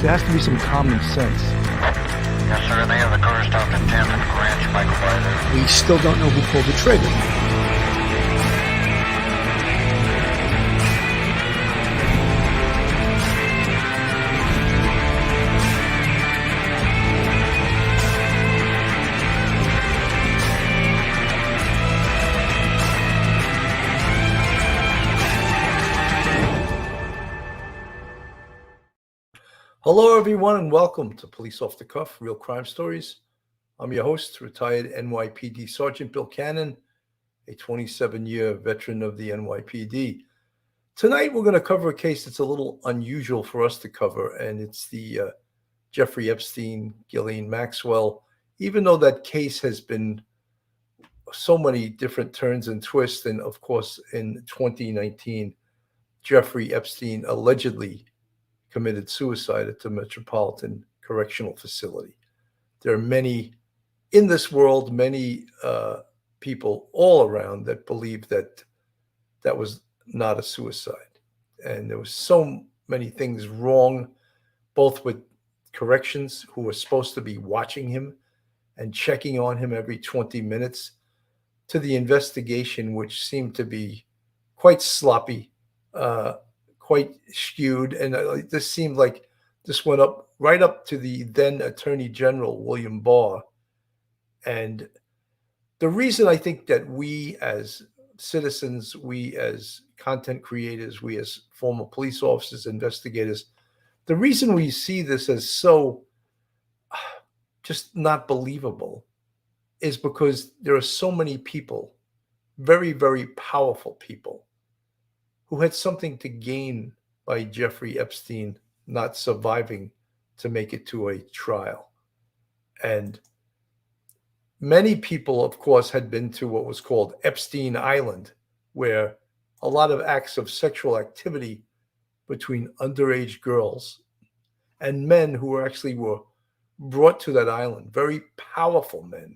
there has to be some common sense. Yes, sir. They have the car stopped at 10th and Ranch by Collider. We still don't know who pulled the trigger. Hello, everyone, and welcome to Police Off the Cuff, Real Crime Stories. I'm your host, retired NYPD Sergeant Bill Cannon, a 27-year veteran of the NYPD. Tonight, we're going to cover a case that's a little unusual for us to cover, and it's the Jeffrey Epstein, Ghislaine Maxwell. Even though that case has been so many different turns and twists, and of course, in 2019, Jeffrey Epstein allegedly committed suicide at the Metropolitan Correctional Facility. There are many in this world, many people all around that believe that that was not a suicide. And there was so many things wrong, both with corrections, who were supposed to be watching him and checking on him every 20 minutes, to the investigation, which seemed to be quite sloppy, quite skewed, and this seemed like this went up right up to the then Attorney General William Barr. And the reason I think that we as citizens, we as content creators, we as former police officers, investigators, the reason we see this as so just not believable is because there are so many people, very, very powerful people, who had something to gain by Jeffrey Epstein not surviving to make it to a trial. And many people, of course, had been to what was called Epstein Island, where a lot of acts of sexual activity between underage girls and men who were brought to that island, very powerful men.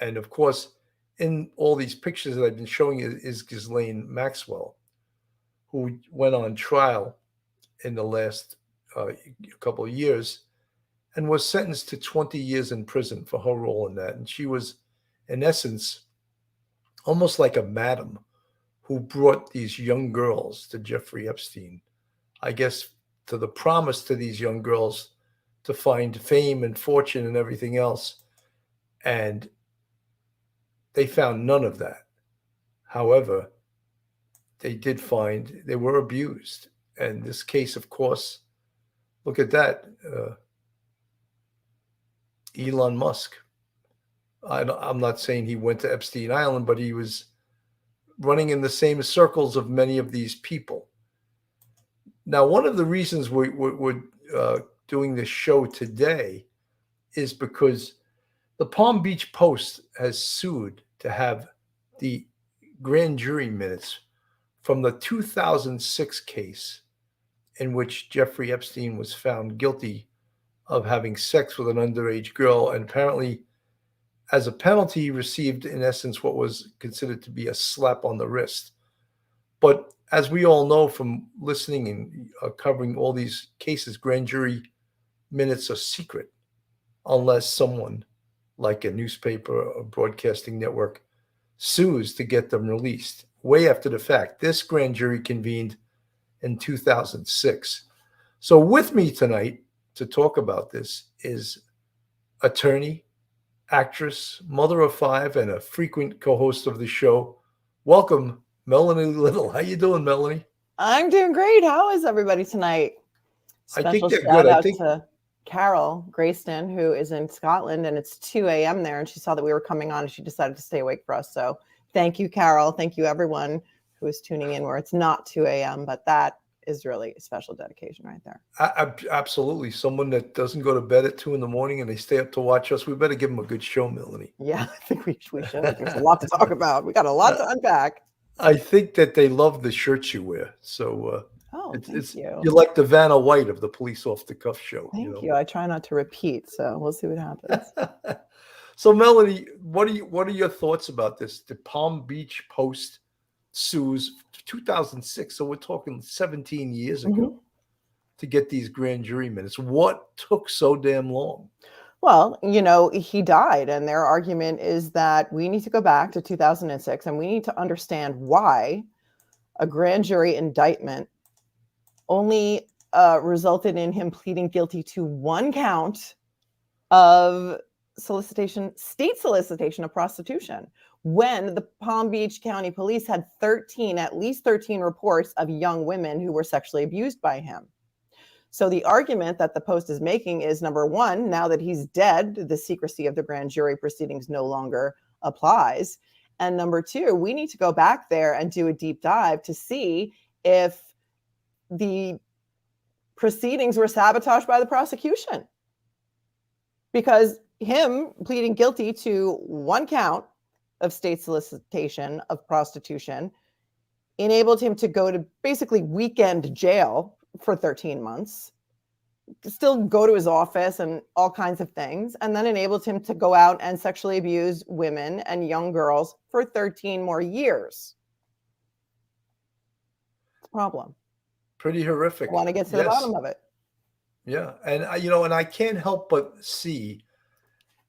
And of course, in all these pictures that I've been showing you is Ghislaine Maxwell, who went on trial in the last couple of years and was sentenced to 20 years in prison for her role in that. And she was, in essence, almost like a madam who brought these young girls to Jeffrey Epstein, I guess, to the promise to these young girls to find fame and fortune and everything else. And they found none of that. However, they did find they were abused. And this case, of course, look at that. Elon Musk. I'm not saying he went to Epstein Island, but he was running in the same circles of many of these people. Now, one of the reasons we're doing this show today is because the Palm Beach Post has sued to have the grand jury minutes from the 2006 case in which Jeffrey Epstein was found guilty of having sex with an underage girl. And apparently, as a penalty, he received, in essence, what was considered to be a slap on the wrist. But as we all know from listening and covering all these cases, grand jury minutes are secret unless someone like a newspaper or broadcasting network sues to get them released way after the fact. This grand jury convened in 2006. So with me tonight to talk about this is attorney, actress, mother of five, and a frequent co-host of the show. Welcome, Melanie Little. How you doing, Melanie? I'm doing great. How is everybody tonight? I think they're shout good. out to Carol Grayston, who is in Scotland, and it's 2 a.m. there, and she saw that we were coming on, and she decided to stay awake for us. So thank you, Carol. Thank you, everyone who is tuning in where it's not 2 a.m., but that is really a special dedication right there. Absolutely. Someone that doesn't go to bed at 2 a.m. and they stay up to watch us. We better give them a good show, Melanie. Yeah, I think we should. There's a lot to talk about. We got a lot to unpack. I think that they love the shirts you wear. So thank you. You're like the Vanna White of the Police Off the Cuff show. Thank you. I try not to repeat, so we'll see what happens. So, Melanie, what are your thoughts about this? The Palm Beach Post sues 2006, so we're talking 17 years ago. to get these grand jury minutes? What took so damn long? Well, he died, and their argument is that we need to go back to 2006 and we need to understand why a grand jury indictment only resulted in him pleading guilty to one count of state solicitation of prostitution, when the Palm Beach County Police had at least 13 reports of young women who were sexually abused by him. So the argument that the Post is making is, number one, now that he's dead, the secrecy of the grand jury proceedings no longer applies. And number two, we need to go back there and do a deep dive to see if the proceedings were sabotaged by the prosecution. Because him pleading guilty to one count of state solicitation of prostitution enabled him to go to basically weekend jail for 13 months, still go to his office and all kinds of things, and then enabled him to go out and sexually abuse women and young girls for 13 more years. It's a problem. Pretty horrific. I want to get to the bottom of it. Yeah. And I can't help but see,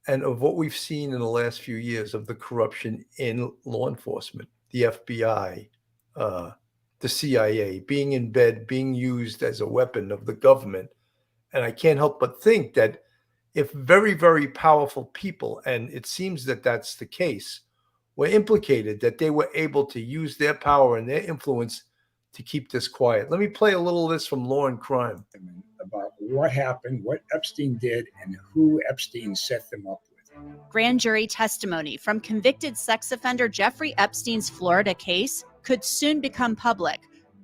and of what we've seen in the last few years of the corruption in law enforcement, the FBI, the CIA, being in bed, being used as a weapon of the government. And I can't help but think that if very, very powerful people, and it seems that that's the case, were implicated, that they were able to use their power and their influence to keep this quiet. Let me play a little of this from Law and Crime. About what happened, what Epstein did, and who Epstein set them up with. Grand jury testimony from convicted sex offender Jeffrey Epstein's Florida case could soon become public.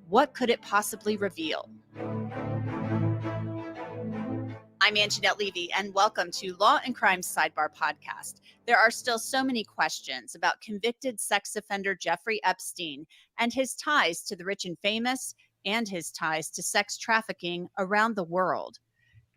What could it possibly reveal? I'm Anjanette Levy, and welcome to Law and Crime Sidebar Podcast. There are still so many questions about convicted sex offender Jeffrey Epstein and his ties to the rich and famous, and his ties to sex trafficking around the world.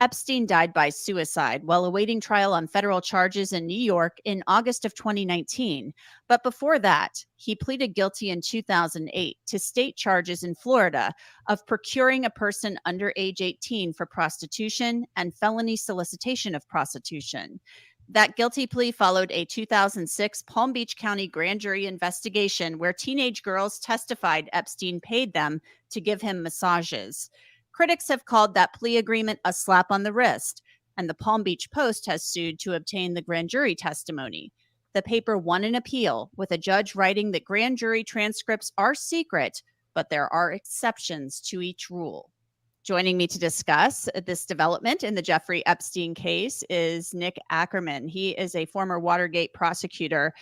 Epstein died by suicide while awaiting trial on federal charges in New York in August of 2019. But before that, he pleaded guilty in 2008 to state charges in Florida of procuring a person under age 18 for prostitution and felony solicitation of prostitution. That guilty plea followed a 2006 Palm Beach County grand jury investigation where teenage girls testified Epstein paid them to give him massages. Critics have called that plea agreement a slap on the wrist, and the Palm Beach Post has sued to obtain the grand jury testimony. The paper won an appeal, with a judge writing that grand jury transcripts are secret, but there are exceptions to each rule. Joining me to discuss this development in the Jeffrey Epstein case is Nick Ackerman. He is a former Watergate prosecutor.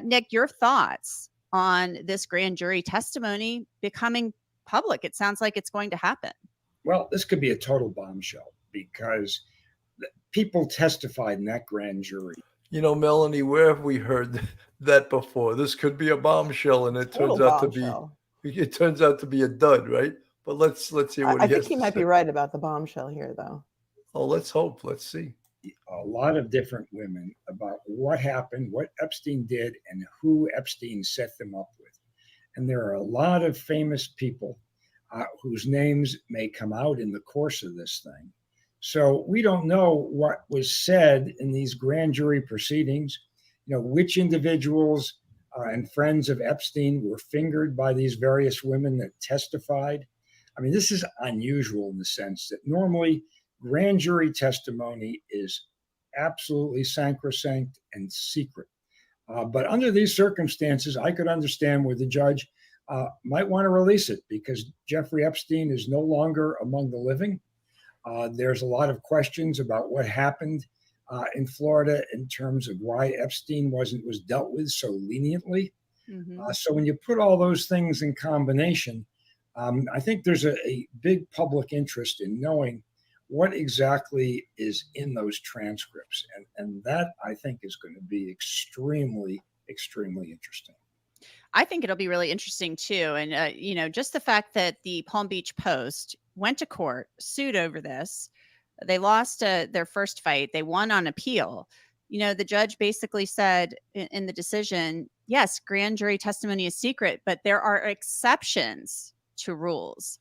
Nick, your thoughts on this grand jury testimony becoming public? It sounds like it's going to happen. Well, this could be a total bombshell because people testified in that grand jury. Melanie, where have we heard that before? This could be a bombshell, and it turns out to be a dud, right? But let's hear what I think he might be right about the bombshell here, though. Oh, let's hope. Let's see. A lot of different women about what happened, what Epstein did, and who Epstein set them up with. And there are a lot of famous people whose names may come out in the course of this thing. So we don't know what was said in these grand jury proceedings, which individuals and friends of Epstein were fingered by these various women that testified. I mean, this is unusual in the sense that normally grand jury testimony is absolutely sacrosanct and secret. But under these circumstances, I could understand where the judge might want to release it because Jeffrey Epstein is no longer among the living. There's a lot of questions about what happened in Florida in terms of why Epstein was dealt with so leniently. Mm-hmm. So when you put all those things in combination, I think there's a big public interest in knowing what exactly is in those transcripts. And that, I think, is going to be extremely, extremely interesting. I think it'll be really interesting, too. And, just the fact that the Palm Beach Post went to court, sued over this. They lost their first fight. They won on appeal. The judge basically said in the decision, yes, grand jury testimony is secret, but there are exceptions to rules.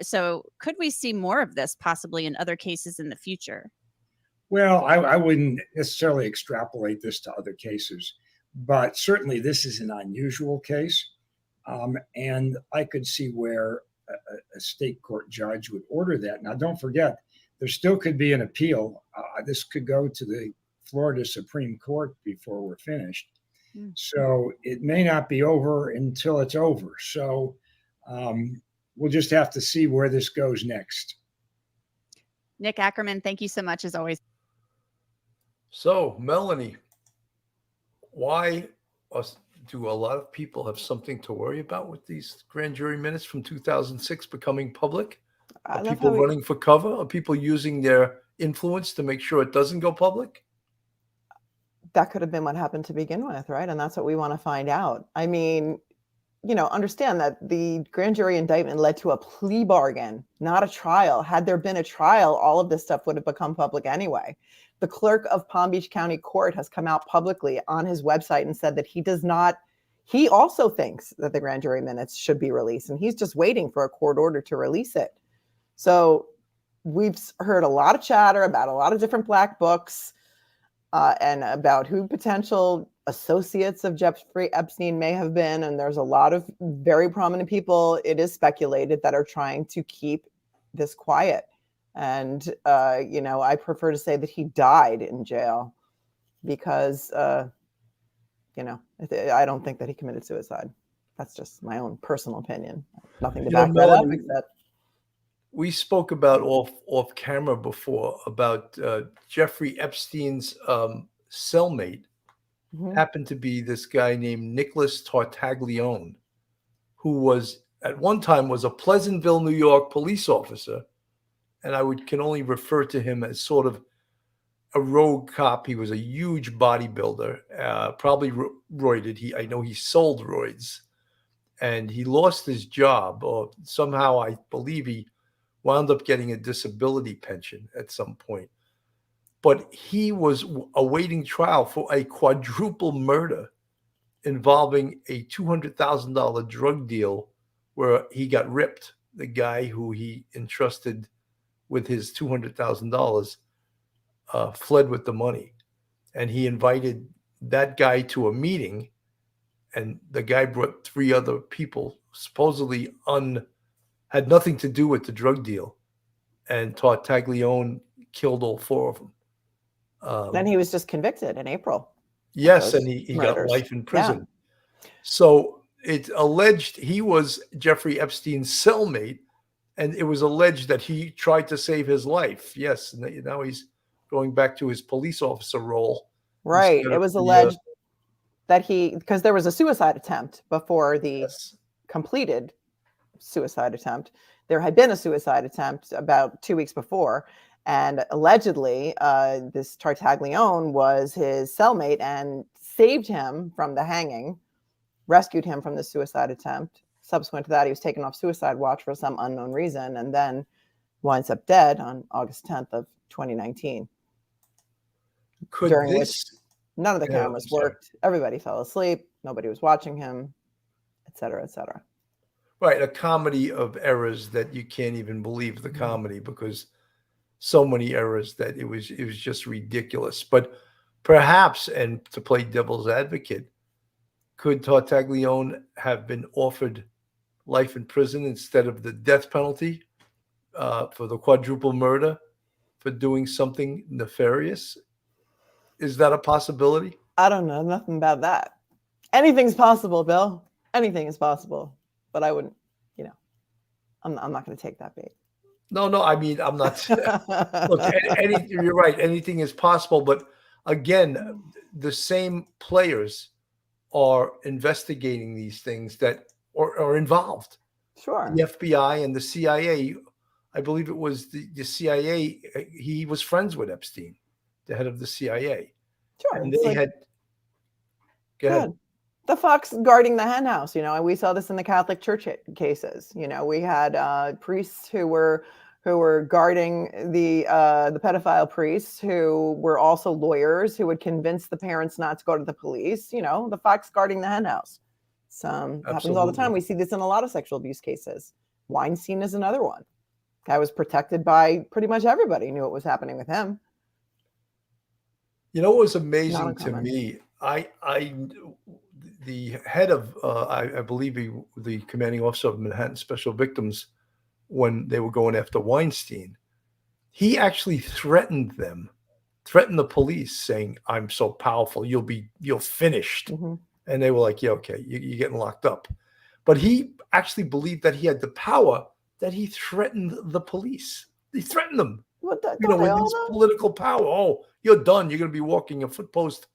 So could we see more of this possibly in other cases in the future? Well, I wouldn't necessarily extrapolate this to other cases, but certainly this is an unusual case. And I could see where a state court judge would order that. Now, don't forget, there still could be an appeal. This could go to the Florida Supreme Court before we're finished. So it may not be over until it's over. So we'll just have to see where this goes next. Nick Ackerman, thank you so much as always. So, Melanie, why do a lot of people have something to worry about with these grand jury minutes from 2006 becoming public? Are people running for cover? Are people using their influence to make sure it doesn't go public? That could have been what happened to begin with, right? And that's what we want to find out. I mean, you know, understand that the grand jury indictment led to a plea bargain, not a trial. Had there been a trial, all of this stuff would have become public anyway. The clerk of Palm Beach County Court has come out publicly on his website and said that he also thinks that the grand jury minutes should be released, and he's just waiting for a court order to release it. So we've heard a lot of chatter about a lot of different black books and about who potential associates of Jeffrey Epstein may have been. And there's a lot of very prominent people, it is speculated, that are trying to keep this quiet. And, you know, I prefer to say that he died in jail because, you know, I don't think that he committed suicide. That's just my own personal opinion. Nothing to back that up except. We spoke about off camera before about Jeffrey Epstein's cellmate happened to be this guy named Nicholas Tartaglione, who was at one time was a Pleasantville, New York police officer. And can only refer to him as sort of a rogue cop. He was a huge bodybuilder, probably roided. I know he sold roids, and he lost his job, or somehow I believe he wound up getting a disability pension at some point. But he was awaiting trial for a quadruple murder involving a $200,000 drug deal where he got ripped. The guy who he entrusted with his $200,000 fled with the money. And he invited that guy to a meeting, and the guy brought 3 other people, supposedly had nothing to do with the drug deal. And Tartaglione killed all 4 of them. Then he was just convicted in April. Yes, and he got life in prison. Yeah. So it's alleged he was Jeffrey Epstein's cellmate, and it was alleged that he tried to save his life. Yes, and now he's going back to his police officer role. Right. It was alleged that because there was a suicide attempt before the completed suicide attempt. There had been a suicide attempt about 2 weeks before, and allegedly this Tartaglione was his cellmate and saved him from the hanging, rescued him from the suicide attempt. Subsequent to that, he was taken off suicide watch for some unknown reason, and then winds up dead on August 10th of 2019. During which none of the cameras worked. Everybody fell asleep. Nobody was watching him, et cetera, et cetera. Right. A comedy of errors that you can't even believe the comedy, because so many errors that it was just ridiculous. But perhaps, and to play devil's advocate, could Tartaglione have been offered life in prison instead of the death penalty for the quadruple murder for doing something nefarious? Is that a possibility? I don't know. Nothing about that. Anything's possible, Bill. Anything is possible. But I wouldn't, you know, I'm not going to take that bait. No. I mean, I'm not. Look, you're right. Anything is possible. But again, the same players are investigating these things that are involved. Sure. The FBI and the CIA, I believe it was the CIA, he was friends with Epstein, the head of the CIA. Sure. And they had. Go ahead. The fox guarding the hen house, you know, and we saw this in the Catholic Church cases. You know, we had priests who were guarding the pedophile priests, who were also lawyers, who would convince the parents not to go to the police. You know, the fox guarding the hen house. Happens all the time. We see this in a lot of sexual abuse cases. Weinstein is another one. Guy was protected by pretty much everybody, knew what was happening with him. You know what was Not amazing to uncommon. me? The head of, I believe the commanding officer of Manhattan Special Victims, when they were going after Weinstein, he actually threatened the police, saying, "I'm so powerful, you're finished." Mhm. And they were like, "Yeah, okay, you're getting locked up." But he actually believed that he had the power, that he threatened the police. He threatened them, What the, you know, don't they with all his though? political power. Oh, you're done. You're going to be walking a footpost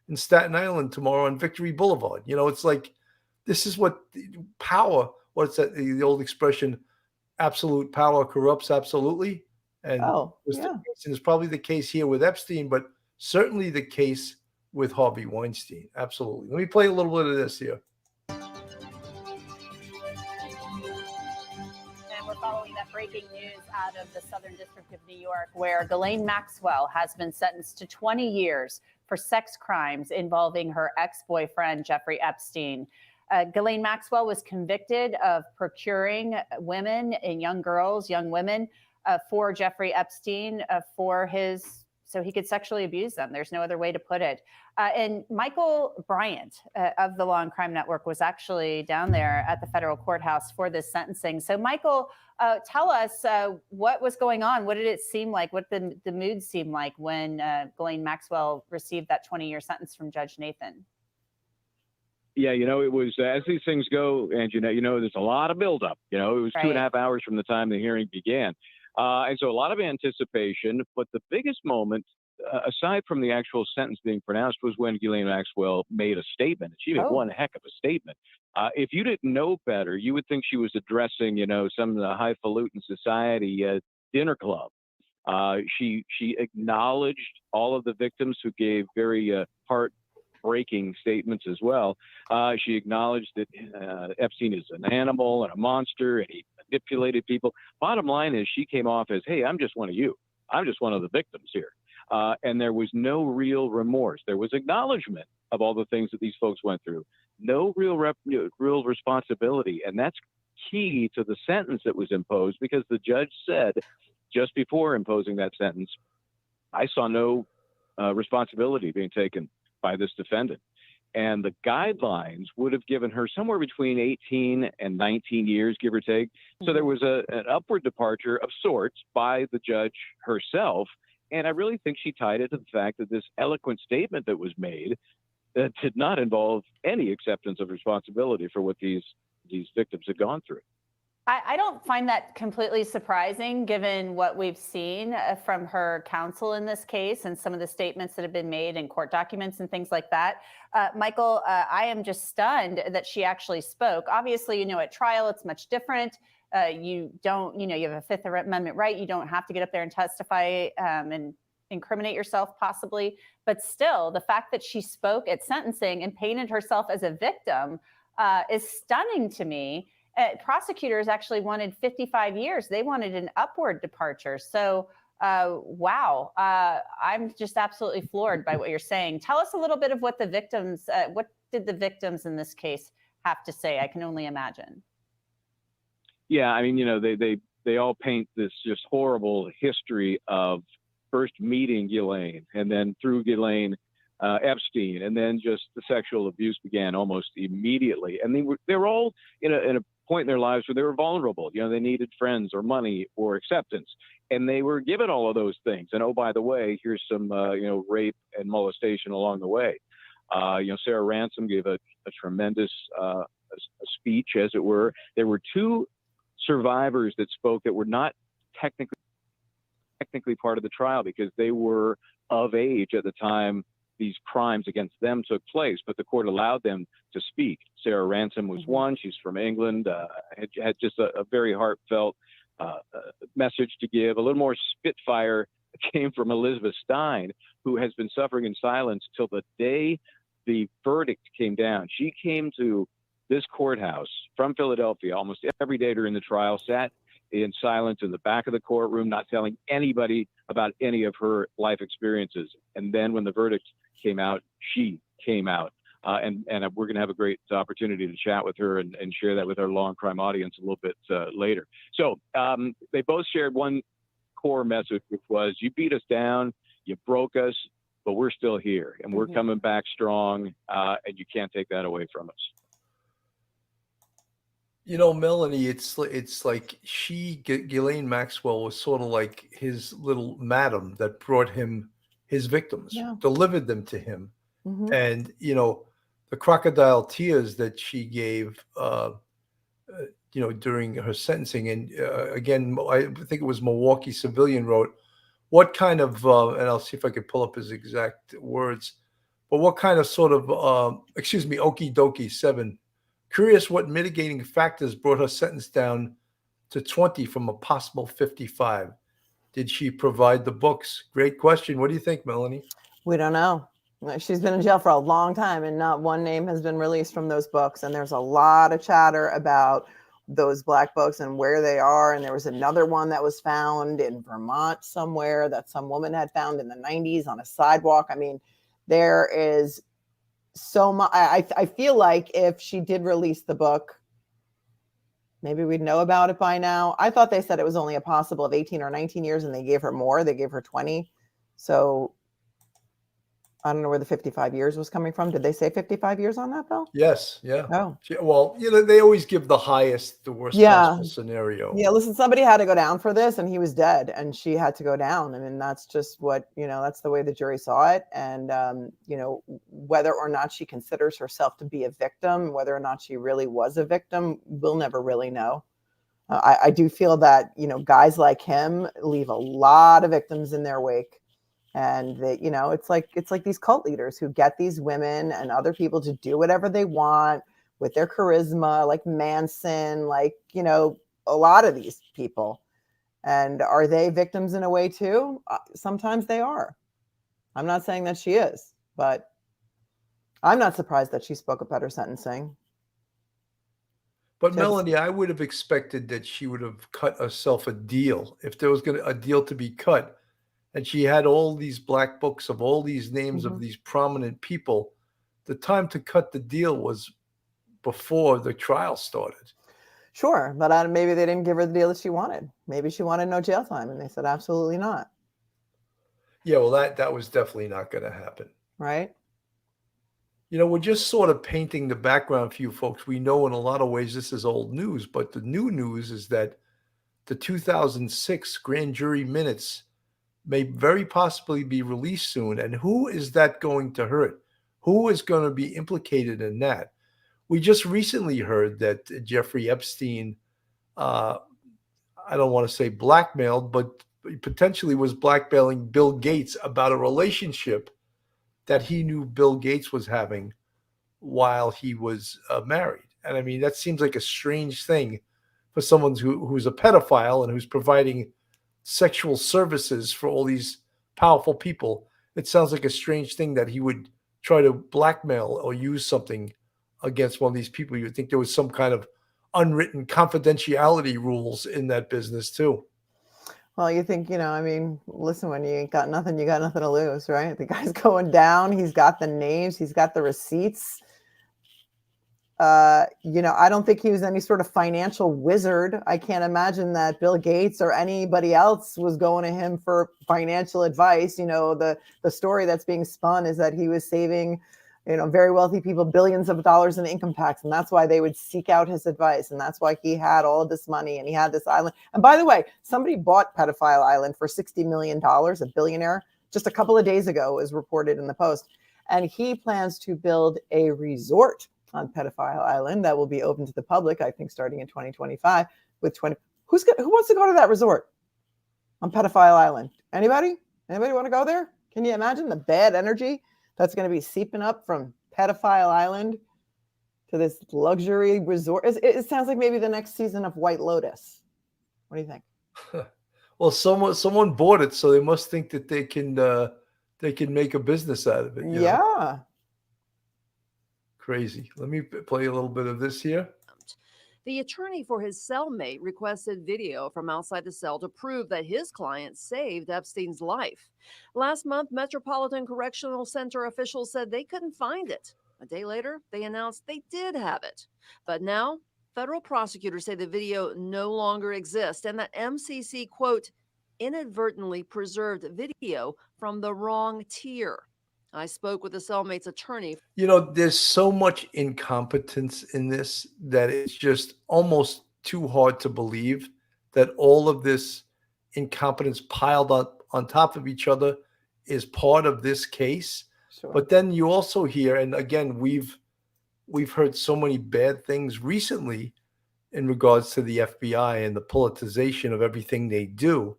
in Staten Island tomorrow on Victory Boulevard. You know, it's like, this is what power, what's that, the old expression, absolute power corrupts absolutely. And Oh, was the yeah. case, and it's probably the case here with Epstein, but certainly the case with Harvey Weinstein. Absolutely. Let me play a little bit of this here. And we're following that breaking news out of the Southern District of New York, where Ghislaine Maxwell has been sentenced to 20 years for sex crimes involving her ex-boyfriend, Jeffrey Epstein. Ghislaine Maxwell was convicted of procuring women and young girls, young women, for Jeffrey Epstein so he could sexually abuse them. There's no other way to put it. And Michael Bryant of the Law and Crime Network was actually down there at the federal courthouse for this sentencing. So Michael, tell us what was going on. What did it seem like? What did the mood seem like when Ghislaine Maxwell received that 20-year sentence from Judge Nathan? Yeah, it was, as these things go, and there's a lot of buildup. It was Right. 2.5 hours from the time the hearing began. And so a lot of anticipation, but the biggest moment, aside from the actual sentence being pronounced, was when Ghislaine Maxwell made a statement. She made one heck of a statement. If you didn't know better, you would think she was addressing, some highfalutin society dinner club. She acknowledged all of the victims who gave very heartbreaking statements as well. She acknowledged that Epstein is an animal and a monster, and he manipulated people. Bottom line is, she came off as, "Hey, I'm just one of you. I'm just one of the victims here." And there was no real remorse. There was acknowledgement of all the things that these folks went through. No real responsibility. And that's key to the sentence that was imposed, because the judge said just before imposing that sentence, "I saw no responsibility being taken by this defendant." And the guidelines would have given her somewhere between 18 and 19 years, give or take. So there was an upward departure of sorts by the judge herself. And I really think she tied it to the fact that this eloquent statement that was made did not involve any acceptance of responsibility for what these victims had gone through. I don't find that completely surprising, given what we've seen from her counsel in this case and some of the statements that have been made in court documents and things like that. Michael, I am just stunned that she actually spoke. Obviously, at trial, it's much different. You don't, you have a Fifth Amendment right. You don't have to get up there and testify and incriminate yourself, possibly. But still, the fact that she spoke at sentencing and painted herself as a victim is stunning to me. Prosecutors actually wanted 55 years. They wanted an upward departure. So, wow, I'm just absolutely floored by what you're saying. Tell us a little bit of what the victims, what did the victims in this case have to say? I can only imagine. Yeah, I mean, they all paint this just horrible history of first meeting Ghislaine, and then through Ghislaine, Epstein, and then just the sexual abuse began almost immediately. And they were all in a point in their lives where they were vulnerable. They needed friends or money or acceptance, and they were given all of those things. And oh, by the way, here's some rape and molestation along the way. Sarah Ransom gave a tremendous a speech, as it were. There were two survivors that spoke that were not technically part of the trial, because they were of age at the time these crimes against them took place, but the court allowed them to speak. Sarah Ransom was one. She's from England, had just a very heartfelt message to give. A little more spitfire came from Elizabeth Stein, who has been suffering in silence till the day the verdict came down. She came to this courthouse from Philadelphia almost every day during the trial, sat in silence in the back of the courtroom, not telling anybody about any of her life experiences. And then when the verdict came out, she came out and we're going to have a great opportunity to chat with her and share that with our Law and Crime audience a little bit later. So they both shared one core message, which was, you beat us down, you broke us, but we're still here, and we're coming back strong, and you can't take that away from us. You know, Melanie, it's like Ghislaine Maxwell was sort of like his little madam that brought him his victims, delivered them to him. And, you know, the crocodile tears that she gave, you know, during her sentencing. And again, I think it was Milwaukee Civilian wrote, what kind of, and I'll see if I could pull up his exact words, but what kind of sort of, Okie dokie 7. Curious what mitigating factors brought her sentence down to 20 from a possible 55. Did she provide the books? Great question. What do you think, Melanie? We don't know. She's been in jail for a long time, and not one name has been released from those books. And there's a lot of chatter about those black books and where they are. And there was another one that was found in Vermont somewhere that some woman had found in the 90s on a sidewalk. I mean, there is so much. I feel like if she did release the book, maybe we'd know about it by now. I thought they said it was only a possible of 18 or 19 years, and they gave her more. They gave her 20. So I don't know where the 55 years was coming from. Did they say 55 years on that, Bill? Yes. Yeah. Oh. Well, you know, they always give the highest, the worst possible scenario. Yeah, listen, somebody had to go down for this, and he was dead, and she had to go down. I mean, that's just what, you know, that's the way the jury saw it. And, you know, whether or not she considers herself to be a victim, whether or not she really was a victim, we'll never really know. I do feel that, you know, guys like him leave a lot of victims in their wake. And that, you know, it's like these cult leaders who get these women and other people to do whatever they want with their charisma, like Manson, like, you know, a lot of these people. And are they victims in a way too? Sometimes they are. I'm not saying that she is, but I'm not surprised that she spoke about her sentencing. But Melanie, I would have expected that she would have cut herself a deal if there was a deal to be cut. And she had all these black books of all these names of these prominent people. The time to cut the deal was before the trial started. Sure, but maybe they didn't give her the deal that she wanted. Maybe she wanted no jail time, and they said absolutely not. Yeah, well, that was definitely not going to happen. Right. You know, we're just sort of painting the background for you folks. We know in a lot of ways this is old news, but the new news is that the 2006 grand jury minutes may very possibly be released soon. And who is that going to hurt? Who is going to be implicated in that? We just recently heard that Jeffrey Epstein, I don't want to say blackmailed, but potentially was blackmailing Bill Gates about a relationship that he knew Bill Gates was having while he was married. And I mean, that seems like a strange thing for someone who's a pedophile and who's providing sexual services for all these powerful people. It sounds like a strange thing that he would try to blackmail or use something against one of these people. You would think there was some kind of unwritten confidentiality rules in that business too. Well, you think, you know, I mean, listen, when you ain't got nothing, you got nothing to lose, right? The guy's going down. He's got the names. He's got the receipts. You know, I don't think he was any sort of financial wizard. I can't imagine that Bill Gates or anybody else was going to him for financial advice. You know, the story that's being spun is that he was saving, you know, very wealthy people billions of dollars in income tax. And that's why they would seek out his advice. And that's why he had all of this money and he had this island. And by the way, somebody bought Pedophile Island for $60 million, a billionaire, just a couple of days ago, as reported in the Post. And he plans to build a resort on Pedophile Island that will be open to the public, I think, starting in 2025. With who wants to go to that resort on Pedophile Island? Anybody? Anybody want to go there? Can you imagine the bad energy that's going to be seeping up from Pedophile Island to this luxury resort? It sounds like maybe the next season of White Lotus. What do you think? Well, someone bought it, so they must think that they can make a business out of it. You know? Crazy. Let me play a little bit of this here. The attorney for his cellmate requested video from outside the cell to prove that his client saved Epstein's life. Last month, Metropolitan Correctional Center officials said they couldn't find it. A day later, they announced they did have it. But now, federal prosecutors say the video no longer exists and that MCC, quote, inadvertently preserved video from the wrong tier. I spoke with the cellmate's attorney. There's so much incompetence in this that it's just almost too hard to believe that all of this incompetence piled up on top of each other is part of this case. Sure. But then you also hear, and again, we've heard so many bad things recently in regards to the FBI and the politicization of everything they do,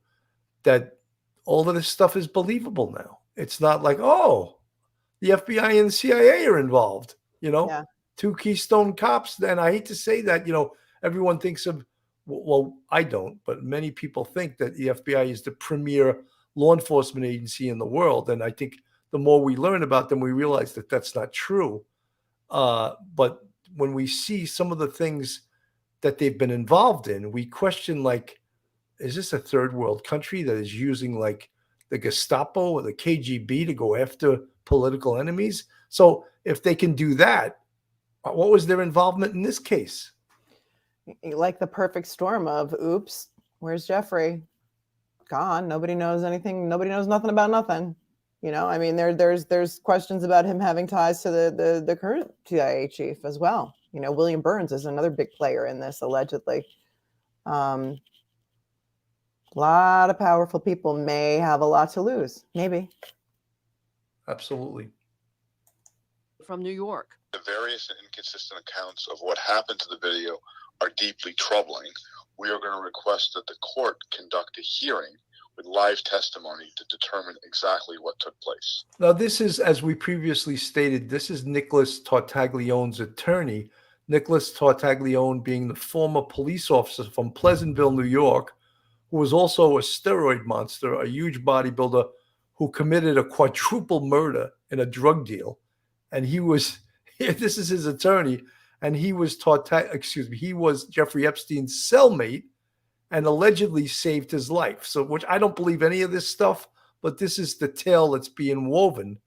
that all of this stuff is believable now. It's not like, oh, the FBI and the CIA are involved, Yeah. two Keystone cops. And I hate to say that, everyone thinks of, well, I don't, but many people think that the FBI is the premier law enforcement agency in the world. And I think the more we learn about them, we realize that that's not true. But when we see some of the things that they've been involved in, we question, like, is this a third world country that is using like the Gestapo or the KGB to go after political enemies? So if they can do that, what was their involvement in this case? Like the perfect storm of, oops, where's Jeffrey? Gone. Nobody knows anything. Nobody knows nothing about nothing. I mean, there's questions about him having ties to the current CIA chief as well. William Burns is another big player in this, allegedly. A lot of powerful people may have a lot to lose. Maybe. Absolutely. From New York. The various and inconsistent accounts of what happened to the video are deeply troubling. We are going to request that the court conduct a hearing with live testimony to determine exactly what took place. Now, this is, as we previously stated, this is Nicholas Tartaglione's attorney. Nicholas Tartaglione being the former police officer from Pleasantville, New York, who was also a steroid monster, a huge bodybuilder who committed a quadruple murder in a drug deal. And he was, this is his attorney, and he was Jeffrey Epstein's cellmate and allegedly saved his life. So, which I don't believe any of this stuff, but this is the tale that's being woven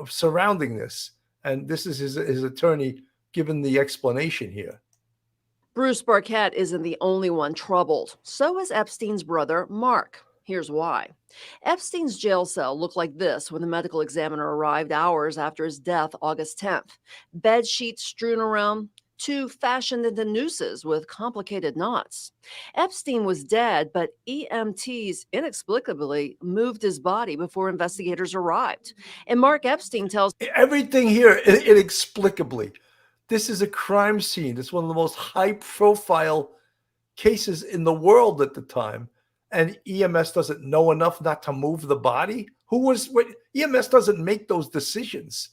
surrounding this. And this is his attorney giving the explanation here. Bruce Barquette isn't the only one troubled. So is Epstein's brother, Mark. Here's why. Epstein's jail cell looked like this when the medical examiner arrived hours after his death, August 10th. Bed sheets strewn around, two fashioned into nooses with complicated knots. Epstein was dead, but EMTs inexplicably moved his body before investigators arrived. And Mark Epstein tells everything here inexplicably. This is a crime scene. It's one of the most high-profile cases in the world at the time. And EMS doesn't know enough not to move the body? EMS doesn't make those decisions.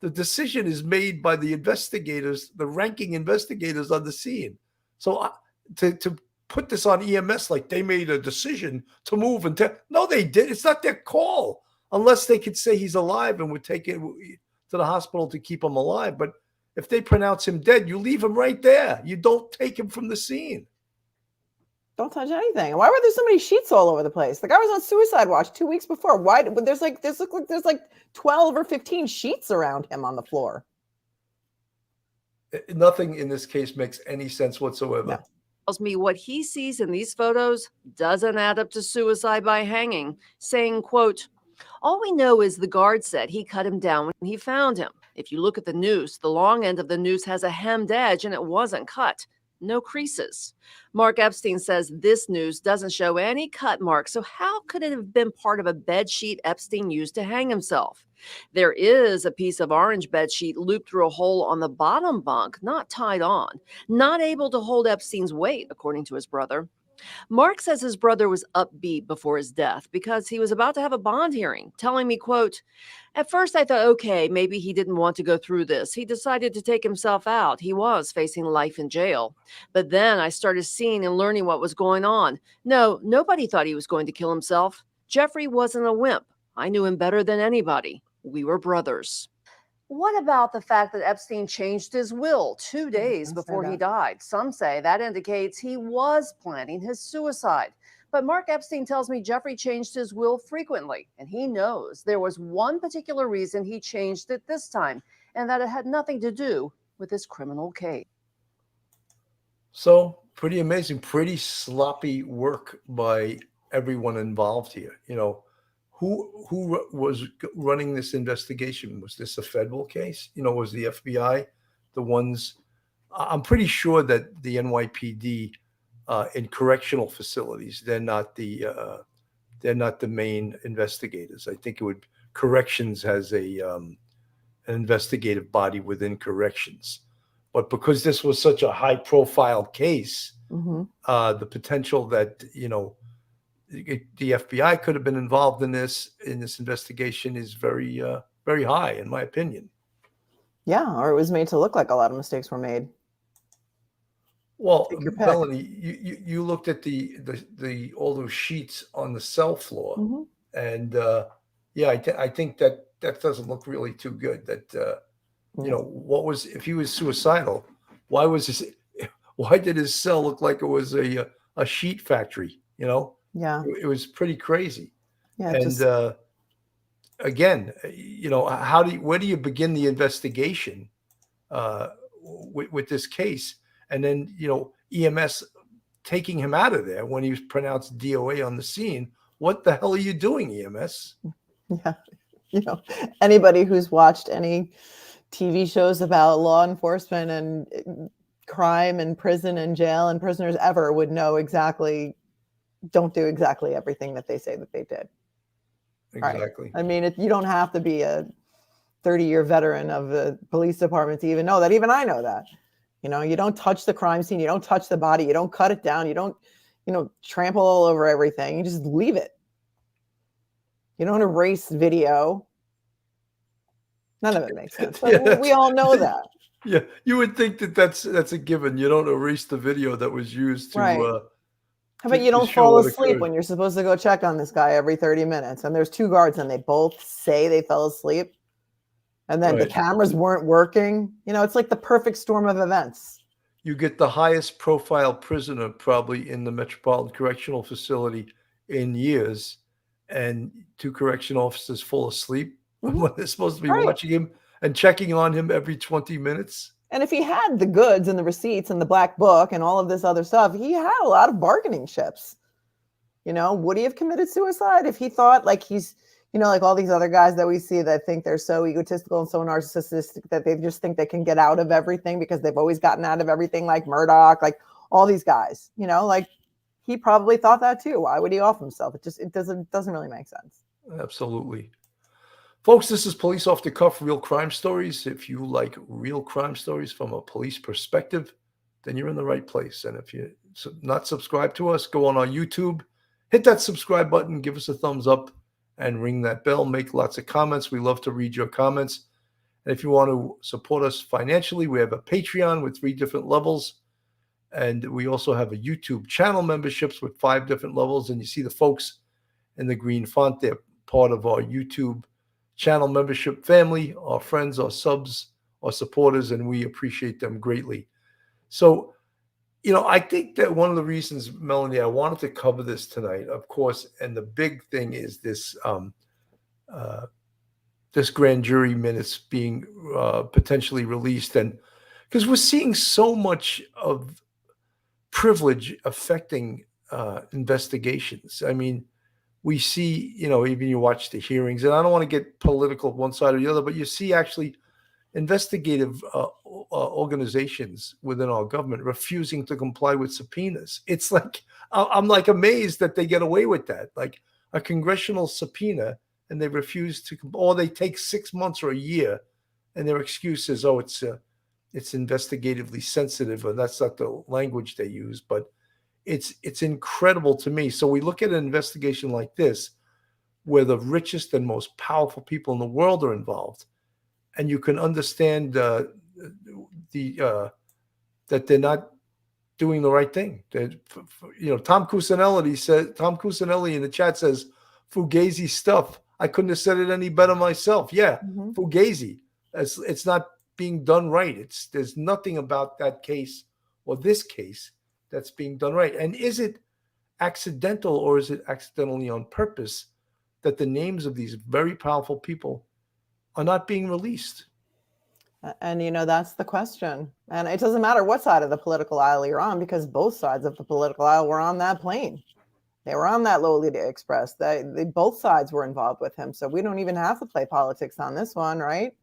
The decision is made by the investigators, the ranking investigators on the scene. So to put this on EMS like they made a decision to move no, they did. It's not their call unless they could say he's alive and would take it to the hospital to keep him alive. But if they pronounce him dead, you leave him right there. You don't take him from the scene. Don't touch anything. Why were there so many sheets all over the place? The guy was on suicide watch 2 weeks before. Why? There's like 12 or 15 sheets around him on the floor. Nothing in this case makes any sense whatsoever. No. Tells me what he sees in these photos doesn't add up to suicide by hanging, saying, quote, all we know is the guard said he cut him down when he found him. If you look at the noose, the long end of the noose has a hemmed edge and it wasn't cut. No creases. Mark Epstein says this noose doesn't show any cut marks, so how could it have been part of a bed sheet Epstein used to hang himself? There is a piece of orange bed sheet looped through a hole on the bottom bunk, not tied on, not able to hold Epstein's weight, according to his brother. Mark says his brother was upbeat before his death because he was about to have a bond hearing, telling me, quote, at first I thought, okay, maybe he didn't want to go through this. He decided to take himself out. He was facing life in jail. But then I started seeing and learning what was going on. No, nobody thought he was going to kill himself. Jeffrey wasn't a wimp. I knew him better than anybody. We were brothers. What about the fact that Epstein changed his will 2 days before he died? Some say that indicates he was planning his suicide. But Mark Epstein tells me Jeffrey changed his will frequently, and he knows there was one particular reason he changed it this time, and that it had nothing to do with this criminal case. So pretty amazing, pretty sloppy work by everyone involved here. Who was running this investigation? Was this a federal case? Was the FBI the ones? I'm pretty sure that the NYPD in correctional facilities, they're not the main investigators. I think corrections has an investigative body within corrections. But because this was such a high profile case, the potential that, the FBI could have been involved in this investigation is very, very high, in my opinion. Yeah, or it was made to look like a lot of mistakes were made. Well, Take your pick. Melanie, you looked at the all those sheets on the cell floor, and yeah, I think that doesn't look really too good. That what was, if he was suicidal? Why did his cell look like it was a sheet factory? Yeah, it was pretty crazy. yeah. And again, where do you begin the investigation with this case? And then, EMS taking him out of there when he was pronounced DOA on the scene. What the hell are you doing, EMS? Yeah, anybody who's watched any TV shows about law enforcement and crime and prison and jail and prisoners ever would know exactly. Don't do exactly everything that they say that they did. Exactly. Right? I mean, you don't have to be a 30-year veteran of the police department to even know that. Even I know that. You don't touch the crime scene. You don't touch the body. You don't cut it down. You don't, trample all over everything. You just leave it. You don't erase video. None of it makes sense. But we all know that. Yeah, you would think that's a given. You don't erase the video that was used to. Right. How about you don't fall asleep when you're supposed to go check on this guy every 30 minutes? And there's two guards and they both say they fell asleep. And then the cameras weren't working. It's like the perfect storm of events. You get the highest profile prisoner probably in the Metropolitan Correctional Facility in years, and two correction officers fall asleep when they're supposed to be watching him and checking on him every 20 minutes. And if he had the goods and the receipts and the black book and all of this other stuff, he had a lot of bargaining chips. Would he have committed suicide if he thought like he's, like all these other guys that we see that think they're so egotistical and so narcissistic that they just think they can get out of everything because they've always gotten out of everything, like Murdoch, like all these guys, like he probably thought that too. Why would he off himself? It doesn't really make sense. Absolutely. Folks, this is Police Off the Cuff, Real Crime Stories. If you like real crime stories from a police perspective, then you're in the right place. And if you're not subscribed to us, go on our YouTube, hit that subscribe button, give us a thumbs up, and ring that bell. Make lots of comments. We love to read your comments. And if you want to support us financially, we have a Patreon with 3 different levels. And we also have a YouTube channel memberships with 5 different levels. And you see the folks in the green font. They're part of our YouTube channel membership family, our friends, our subs, our supporters, and we appreciate them greatly. So, I think that one of the reasons, Melanie, I wanted to cover this tonight, of course, and the big thing is this this grand jury minutes being potentially released, and because we're seeing so much of privilege affecting investigations. I mean, we see, even you watch the hearings, and I don't want to get political one side or the other, but you see actually investigative organizations within our government refusing to comply with subpoenas. It's like, I'm like amazed that they get away with that. Like a congressional subpoena, and they refuse to, or they take 6 months or a year, and their excuse is, oh, it's investigatively sensitive, or that's not the language they use, but it's incredible to me. So we look at an investigation like this, where the richest and most powerful people in the world are involved, and you can understand that they're not doing the right thing. Tom Cusinelli in the chat says, Fugazi stuff. I couldn't have said it any better myself. Yeah, Fugazi. It's not being done right. There's nothing about that case or this case that's being done right. And is it accidental, or is it accidentally on purpose that the names of these very powerful people are not being released? And, that's the question. And it doesn't matter what side of the political aisle you're on, because both sides of the political aisle were on that plane. They were on that Lolita Express. They both sides were involved with him. So we don't even have to play politics on this one, right?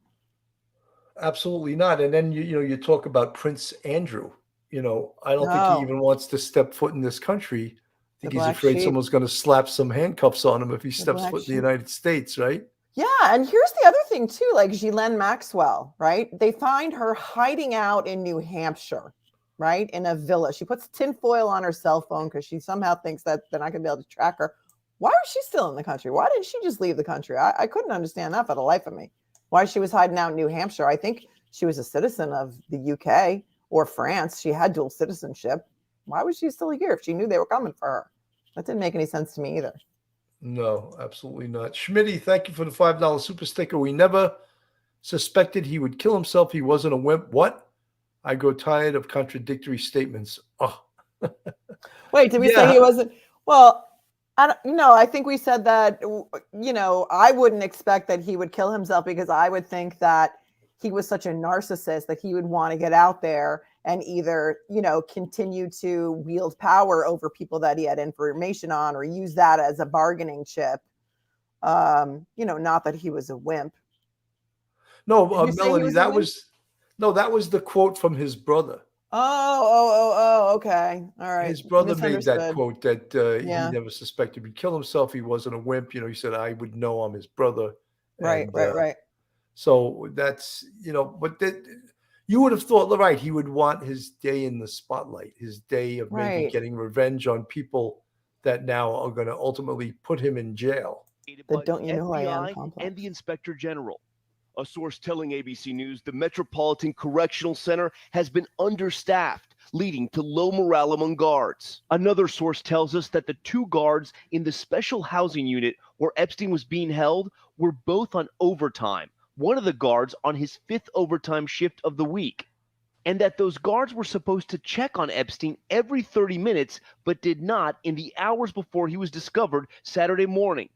Absolutely not. And then you talk about Prince Andrew. I don't think he Oh, even wants to step foot in this country. I think the he's black afraid sheep. someone's going to slap some handcuffs on him if he The steps black foot in the sheep. United States, right? Yeah, and here's the other thing too, like Ghislaine Maxwell, right? They find her hiding out in New Hampshire, right? In a villa. She puts tinfoil on her cell phone because she somehow thinks that they're not going to be able to track her. Why was she still in the country? Why didn't she just leave the country? I couldn't understand that for the life of me. Why she was hiding out in New Hampshire. I think she was a citizen of the UK or France. She had dual citizenship. Why was she still here if she knew they were coming for her? That didn't make any sense to me either. No, absolutely not. Schmitty, thank you for the $5 super sticker. We never suspected he would kill himself. He wasn't a wimp. What? I grow tired of contradictory statements. Oh, Wait, did we say he wasn't? Well, I think we said that, I wouldn't expect that he would kill himself because I would think that he was such a narcissist that he would want to get out there and either, continue to wield power over people that he had information on or use that as a bargaining chip. Not that he was a wimp. No, Did you say he Melanie, was a wimp? that was the quote from his brother. Oh, okay. All right. His brother made that Misunderstood. quote that he Yeah. never suspected he'd kill himself. He wasn't a wimp. He said, I would know I'm his brother. Right, And, right. So that's, but you would have thought, right, he would want his day in the spotlight, his day of maybe Right. getting revenge on people that now are going to ultimately put him in jail. The don't you know who I am FBI complex. and the Inspector General. A source telling ABC News the Metropolitan Correctional Center has been understaffed, leading to low morale among guards. Another source tells us that the two guards in the special housing unit where Epstein was being held were both on overtime, one of the guards on his 5th overtime shift of the week, and that those guards were supposed to check on Epstein every 30 minutes, but did not in the hours before he was discovered Saturday morning.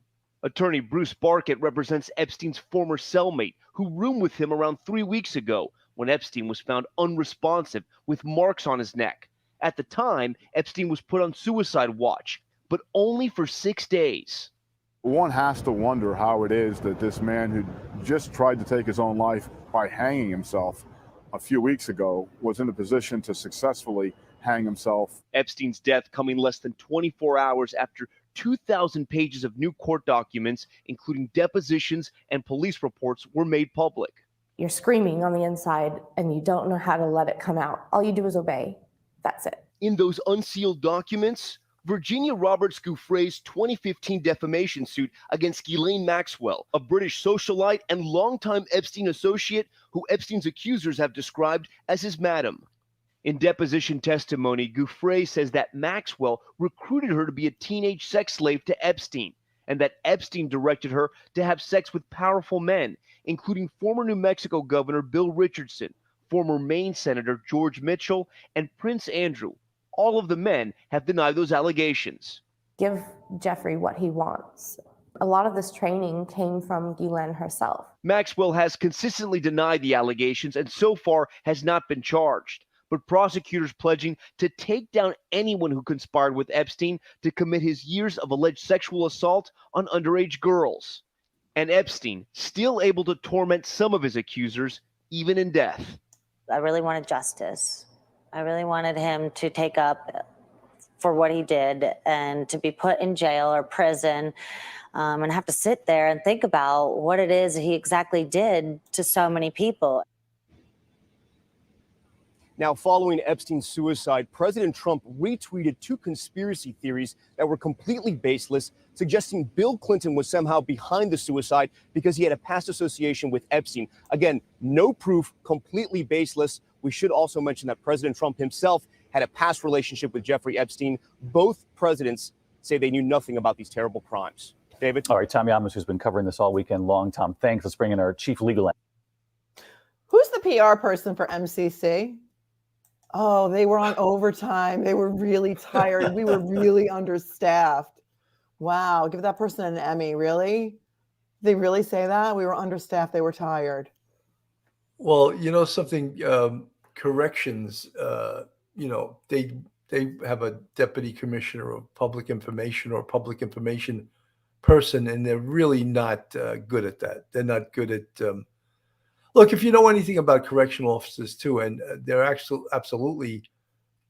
Attorney Bruce Barkett represents Epstein's former cellmate, who roomed with him around 3 weeks ago when Epstein was found unresponsive with marks on his neck. At the time, Epstein was put on suicide watch, but only for 6 days. One has to wonder how it is that this man who just tried to take his own life by hanging himself a few weeks ago was in a position to successfully hang himself. Epstein's death coming less than 24 hours after 2,000 pages of new court documents, including depositions and police reports, were made public. You're screaming on the inside and you don't know how to let it come out. All you do is obey. That's it. In those unsealed documents, Virginia Roberts Gouffre's 2015 defamation suit against Ghislaine Maxwell, a British socialite and longtime Epstein associate who Epstein's accusers have described as his madam. In deposition testimony, Gouffre says that Maxwell recruited her to be a teenage sex slave to Epstein, and that Epstein directed her to have sex with powerful men, including former New Mexico Governor Bill Richardson, former Maine Senator George Mitchell, and Prince Andrew. All of the men have denied those allegations. Give Jeffrey what he wants. A lot of this training came from Ghislaine herself. Maxwell has consistently denied the allegations and so far has not been charged, but prosecutors pledging to take down anyone who conspired with Epstein to commit his years of alleged sexual assault on underage girls. And Epstein still able to torment some of his accusers, even in death. I really wanted justice. I really wanted him to take up for what he did and to be put in jail or prison and have to sit there and think about what it is he exactly did to so many people. Now, following Epstein's suicide, President Trump retweeted 2 conspiracy theories that were completely baseless, suggesting Bill Clinton was somehow behind the suicide because he had a past association with Epstein. Again, no proof, completely baseless. We should also mention that President Trump himself had a past relationship with Jeffrey Epstein. Both presidents say they knew nothing about these terrible crimes. David? All right, Tom Yamas, who's been covering this all weekend long. Tom, thanks. Let's bring in our chief legal. Who's the PR person for MCC? Oh, they were on overtime. They were really tired. We were really understaffed. Wow. Give that person an Emmy. Really? They really say that? We were understaffed. They were tired. Well, you know something, corrections, they have a deputy commissioner of public information or public information person, and they're really not good at that. They're not good at look, if you know anything about correctional officers too, and they're actually absolutely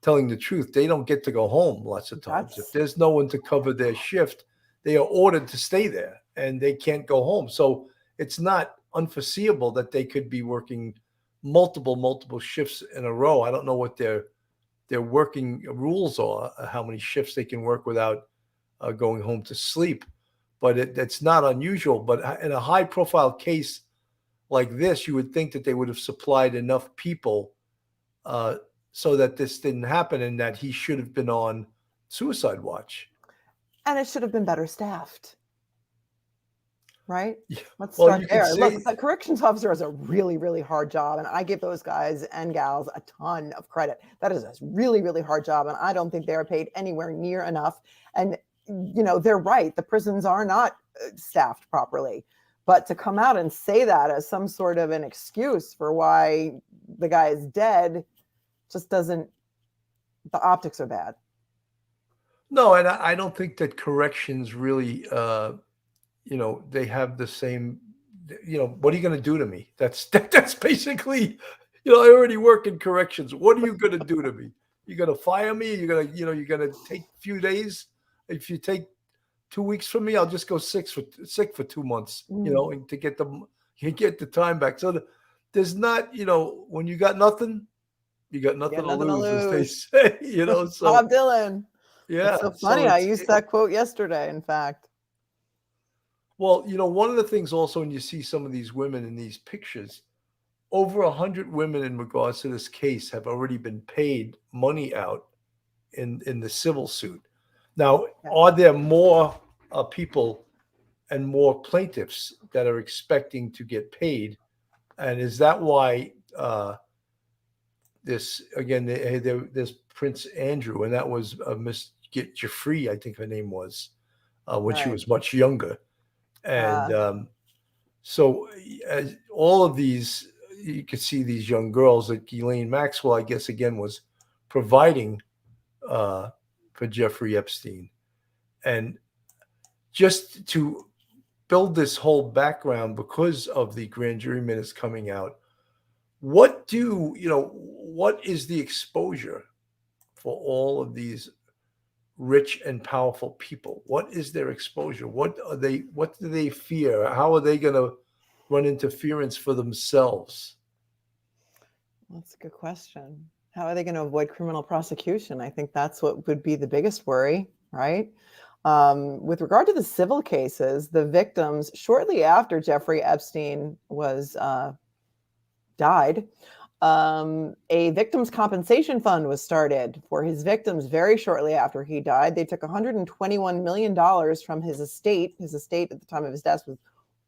telling the truth, they don't get to go home lots of times. If That's there's no one to cover their shift, they are ordered to stay there and they can't go home. So it's not unforeseeable that they could be working multiple shifts in a row. I don't know what their working rules are, how many shifts they can work without going home to sleep. But it's not unusual. But in a high profile case like this, you would think that they would have supplied enough people uh, so that this didn't happen and that he should have been on suicide watch. and it should have been better staffed, right? Yeah. Let's Well, start you could there. Look, say, the corrections officer is a really, really hard job, and I give those guys and gals a ton of credit. That is a really, really hard job, and I don't think they are paid anywhere near enough. And they're right; the prisons are not staffed properly. But to come out and say that as some sort of an excuse for why the guy is dead just doesn't. The optics are bad. no, and I don't think that corrections really, they have the same, what are you going to do to me? That's basically, I already work in corrections. What are you going to do to me? You're going to fire me? You're going to take a few days. If you take 2 weeks from me, I'll just go sick for 2 months, and to get the time back. So there's not, when you got nothing, you got nothing to nothing to lose, as they lose. say, so Bob Dylan. yeah. It's so So funny. I used that quote yesterday, in fact. well, one of the things also when you see some of these women in these pictures, over 100 women in regards to this case have already been paid money out in the civil suit. Now, Yeah. are there more people and more plaintiffs that are expecting to get paid? And is that why this again? There's Prince Andrew, and that was Miss Jeffrey, I think her name was, when she Right. was much younger, and so all of these, you could see these young girls that Ghislaine Maxwell, I guess, again was providing for Jeffrey Epstein, and just to build this whole background because of the grand jury minutes coming out. What is the exposure for all of these rich and powerful people? What is their exposure? What do they fear? How are they going to run interference for themselves? That's a good question. How are they going to avoid criminal prosecution? I think that's what would be the biggest worry, right? With regard to the civil cases, the victims, shortly after Jeffrey Epstein was died, a victims compensation fund was started for his victims very shortly after he died. They took $121 million from his estate. His estate at the time of his death was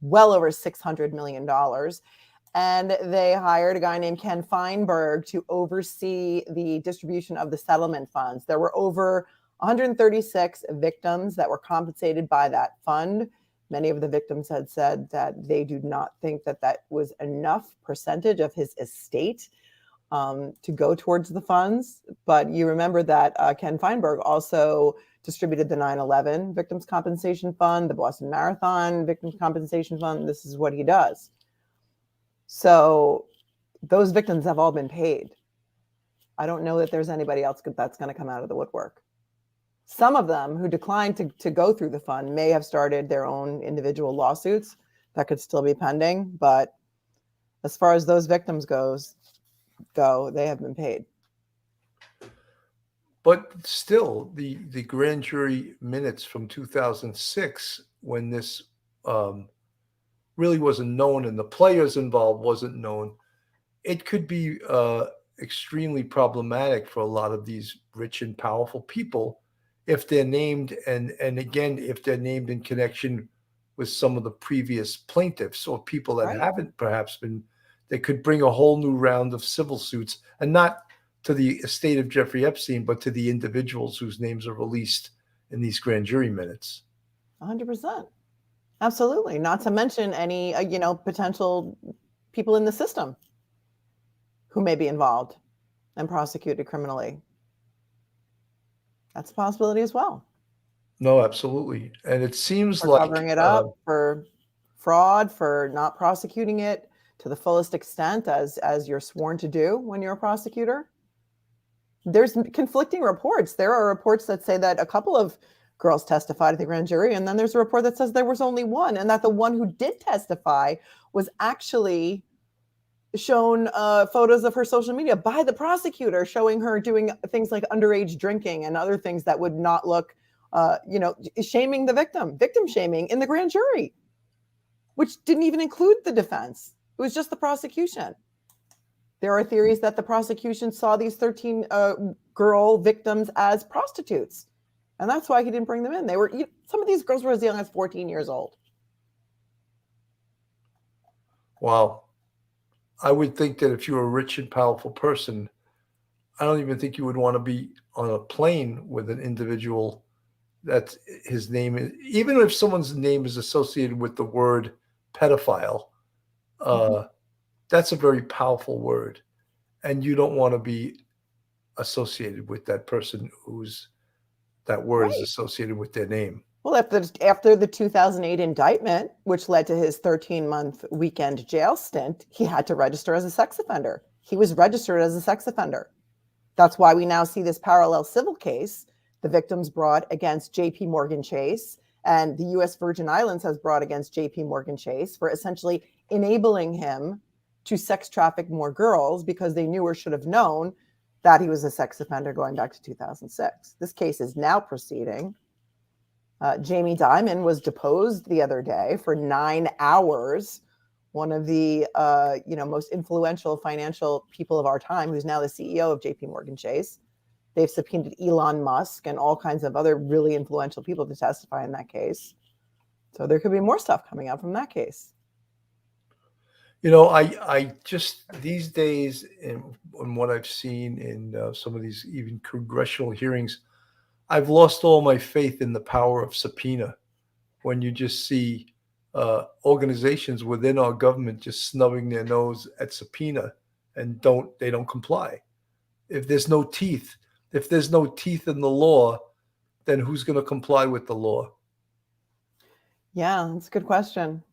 well over $600 million. And they hired a guy named Ken Feinberg to oversee the distribution of the settlement funds. There were over 136 victims that were compensated by that fund. Many of the victims had said that they do not think that that was enough percentage of his estate to go towards the funds. But you remember that Ken Feinberg also distributed the 9/11 Victims Compensation Fund, the Boston Marathon Victims Compensation Fund. This is what he does. So those victims have all been paid. I don't know that there's anybody else that's going to come out of the woodwork. Some of them who declined to go through the fund may have started their own individual lawsuits that could still be pending. But as far as those victims go, they have been paid. But still, the grand jury minutes from 2006, when this really wasn't known and the players involved wasn't known, it could be extremely problematic for a lot of these rich and powerful people if they're named, and again, if they're named in connection with some of the previous plaintiffs or people that Right. haven't perhaps been. They could bring a whole new round of civil suits, and not to the estate of Jeffrey Epstein, but to the individuals whose names are released in these grand jury minutes. 100%. Absolutely. Not to mention any, potential people in the system. who may be involved and prosecuted criminally. That's a possibility as well. No, absolutely. And it seems For like covering it up, for fraud, for not prosecuting it to the fullest extent as you're sworn to do when you're a prosecutor. There's conflicting reports. There are reports that say that a couple of girls testified at the grand jury, and then there's a report that says there was only one, and that the one who did testify was actually shown photos of her social media by the prosecutor showing her doing things like underage drinking and other things that would not look, shaming the victim shaming in the grand jury, which didn't even include the defense. It was just the prosecution. There are theories that the prosecution saw these 13 girl victims as prostitutes, and that's why he didn't bring them in. Some of these girls were as young as 14 years old. Wow. I would think that if you're a rich and powerful person, I don't even think you would want to be on a plane with an individual that his name is, even if someone's name is associated with the word pedophile, that's a very powerful word. And you don't want to be associated with that person whose that word is associated with their name. Well, after the 2008 indictment, which led to his 13-month weekend jail stint, he had to register as a sex offender. He was registered as a sex offender. That's why we now see this parallel civil case the victims brought against JP Morgan Chase, and the U.S. Virgin Islands has brought against JP Morgan Chase for essentially enabling him to sex traffic more girls because they knew or should have known that he was a sex offender going back to 2006. This case is now proceeding. Jamie Dimon was deposed the other day for 9 hours. One of the most influential financial people of our time, who's now the CEO of JP Morgan Chase. They've subpoenaed Elon Musk and all kinds of other really influential people to testify in that case. So there could be more stuff coming out from that case. I just these days, in what I've seen in some of these even congressional hearings, I've lost all my faith in the power of subpoena. When you just see organizations within our government just snubbing their nose at subpoena and they don't comply. If there's no teeth in the law, then who's going to comply with the law? Yeah, that's a good question.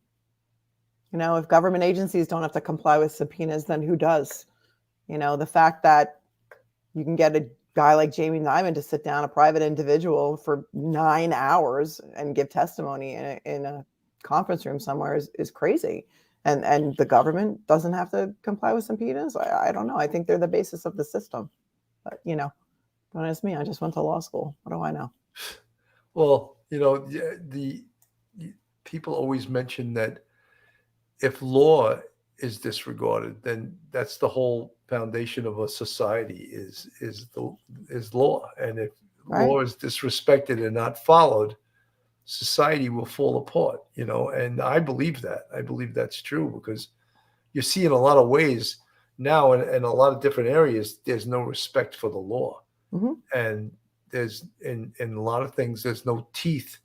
If government agencies don't have to comply with subpoenas, then who does? The fact that you can get a guy like Jamie Dimon to sit down, a private individual, for 9 hours and give testimony in a conference room somewhere is crazy. And the government doesn't have to comply with subpoenas. I don't know. I think they're the basis of the system. But, don't ask me. I just went to law school. What do I know? Well, the people always mention that if law is disregarded, then that's the whole foundation of a society is law. And if law is disrespected and not followed, society will fall apart, and I believe that. I believe that's true because you see in a lot of ways now in a lot of different areas, there's no respect for the law. Mm-hmm. And there's in a lot of things, there's no teeth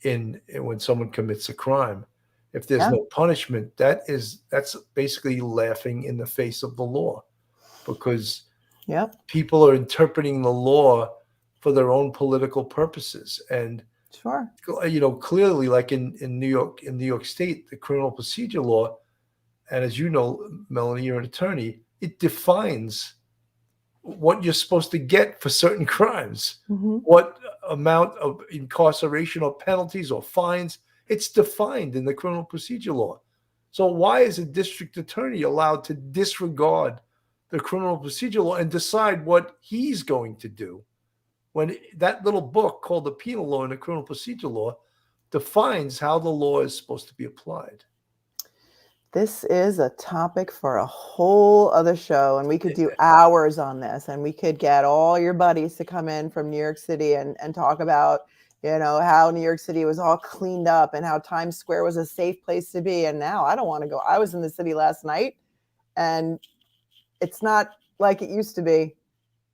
in when someone commits a crime. If there's no punishment, that's basically laughing in the face of the law, because people are interpreting the law for their own political purposes. And clearly, like in New York State, the criminal procedure law, and as you know, Melanie, you're an attorney, it defines what you're supposed to get for certain crimes, what amount of incarceration or penalties or fines. It's defined in the criminal procedure law. So why is a district attorney allowed to disregard the criminal procedure law and decide what he's going to do when that little book called the penal law and the criminal procedure law defines how the law is supposed to be applied? This is a topic for a whole other show, and we could do hours on this, and we could get all your buddies to come in from New York City and talk about how New York City was all cleaned up and how Times Square was a safe place to be. And now I don't want to go. I was in the city last night and it's not like it used to be.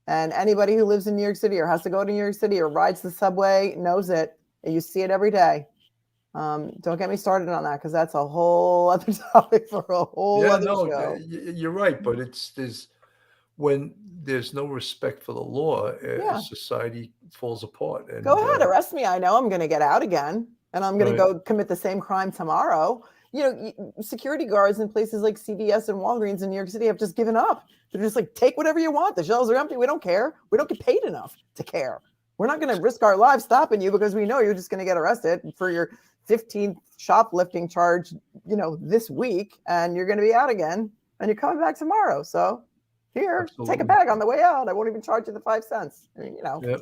And anybody who lives in New York City or has to go to New York City or rides the subway knows it. And you see it every day. Don't get me started on that because that's a whole other topic for a whole Yeah, other no, show. you're right, but when there's no respect for the law, Yeah. society falls apart. And Go ahead, arrest me. I know I'm going to get out again, and I'm going to go commit the same crime tomorrow. You know, security guards in places like CVS and Walgreens in New York City have just given up. They're just like, take whatever you want. The shelves are empty. We don't care. We don't get paid enough to care. We're not going to risk our lives stopping you because we know you're just going to get arrested for your 15th shoplifting charge, you know, this week, and you're going to be out again, and you're coming back tomorrow. So here, take a bag on the way out. I won't even charge you the 5 cents. I mean, you know. Yep.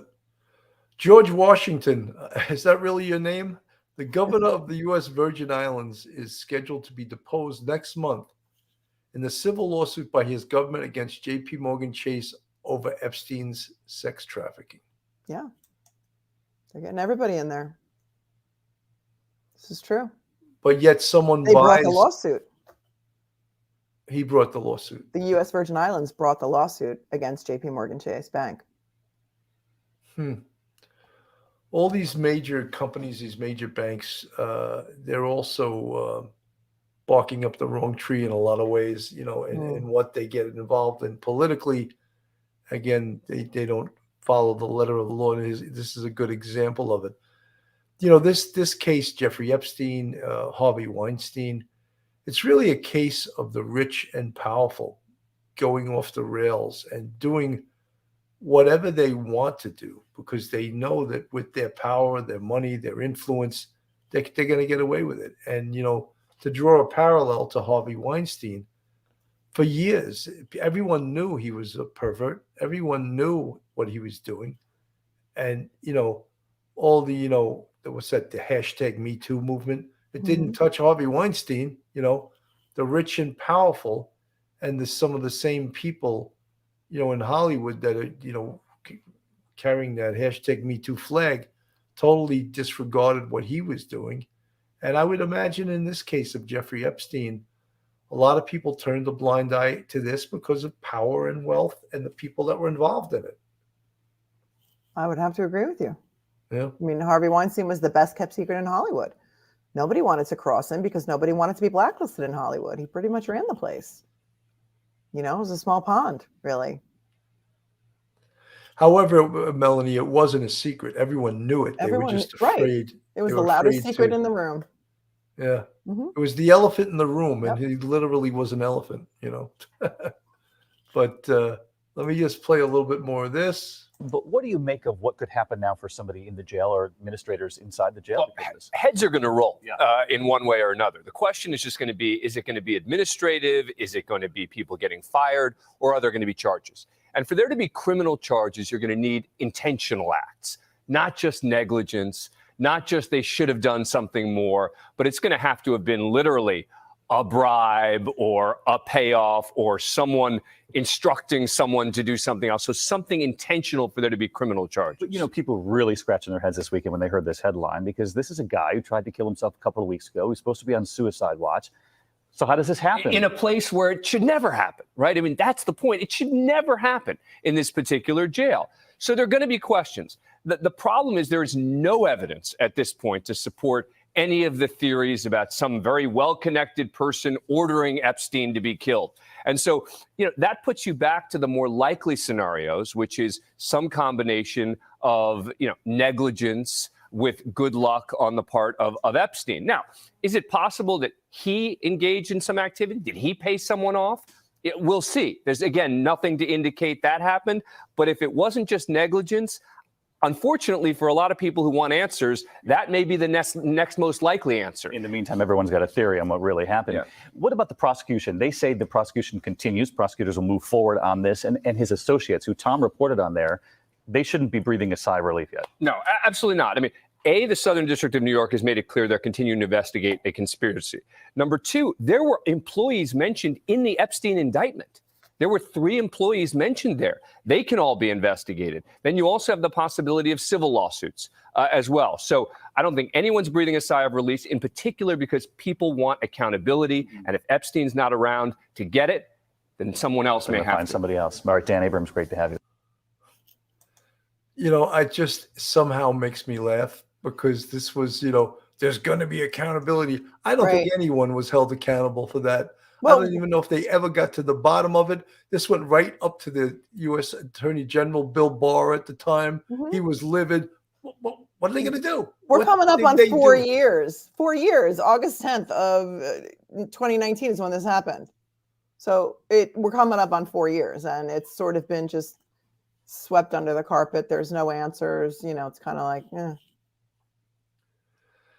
George Washington, is that really your name? The governor of the U.S. Virgin Islands is scheduled to be deposed next month in the civil lawsuit by his government against J.P. Morgan Chase over Epstein's sex trafficking. Yeah. They're getting everybody in there. This is true. But yet someone brought the lawsuit. He brought the lawsuit. The U.S. Virgin Islands brought the lawsuit against J.P. Morgan Chase Bank. All these major companies, these major banks, they're also barking up the wrong tree in a lot of ways, you know, in what they get involved in politically. Again, they don't follow the letter of the law. This is a good example of it. You know, this case, Jeffrey Epstein, Harvey Weinstein, it's really a case of the rich and powerful going off the rails and doing whatever they want to do because they know that with their power, their money, their influence, they're going to get away with it. And, you know, to draw a parallel to Harvey Weinstein, for years, everyone knew he was a pervert. Everyone knew what he was doing. And, you know, all the, you know, what's that, the hashtag Me Too movement, it didn't touch Harvey Weinstein, you know, the rich and powerful and some of the same people, you know, in Hollywood that are, you know, carrying that hashtag Me Too flag totally disregarded what he was doing. And I would imagine in this case of Jeffrey Epstein, a lot of people turned a blind eye to this because of power and wealth and the people that were involved in it. I would have to agree with you. Yeah. I mean, Harvey Weinstein was the best kept secret in Hollywood. Nobody wanted to cross him because nobody wanted to be blacklisted in Hollywood. He pretty much ran the place. You know, it was a small pond, really. However, Melanie, it wasn't a secret. Everyone knew it. They were just afraid. It was the loudest secret in the room. Yeah. It was the elephant in the room, and he literally was an elephant, you know. But let me just play a little bit more of this. But what do you make of what could happen now for somebody in the jail or administrators inside the jail? Well, heads are going to roll in one way or another. The question is just going to be, is it going to be administrative? Is it going to be people getting fired? Or are there going to be charges? And for there to be criminal charges, you're going to need intentional acts, not just negligence, not just they should have done something more, but it's going to have to have been literally a bribe or a payoff or someone instructing someone to do something else. So something intentional for there to be criminal charges. But, you know, people really scratching their heads this weekend when they heard this headline, because this is a guy who tried to kill himself a couple of weeks ago. He's supposed to be on suicide watch. So how does this happen? In a place where it should never happen, right? I mean, that's the point. It should never happen in this particular jail. So there are going to be questions. The problem is there is no evidence at this point to support any of the theories about some very well-connected person ordering Epstein to be killed. And so, you know, that puts you back to the more likely scenarios, which is some combination of, you know, negligence with good luck on the part of Epstein. Now, is it possible that he engaged in some activity? Did he pay someone off? We'll see. There's, again, nothing to indicate that happened. But if it wasn't just negligence, unfortunately, for a lot of people who want answers, that may be the next most likely answer. In the meantime, everyone's got a theory on what really happened. Yeah. What about the prosecution? They say the prosecution continues. Prosecutors will move forward on this. And his associates, who Tom reported on there, they shouldn't be breathing a sigh of relief yet. No, absolutely not. I mean, the Southern District of New York has made it clear they're continuing to investigate a conspiracy. Number two, there were employees mentioned in the Epstein indictment. There were 3 employees mentioned there. They can all be investigated. Then you also have the possibility of civil lawsuits as well. So I don't think anyone's breathing a sigh of relief, in particular because people want accountability. And if Epstein's not around to get it, then someone else may have to find somebody else. All right, Dan Abrams, great to have you. You know, it just somehow makes me laugh because this was, you know, there's going to be accountability. I don't Right. think anyone was held accountable for that. I Well, don't even know if they ever got to the bottom of it. This went right up to the U.S. Attorney General Bill Barr at the time. He was livid. What are they going to do? we're What coming up did on they 4 do? years. 4 years. August 10th of 2019 is when this happened. So we're coming up on 4 years, and it's sort of been just swept under the carpet. There's no answers. You know, it's kind of like,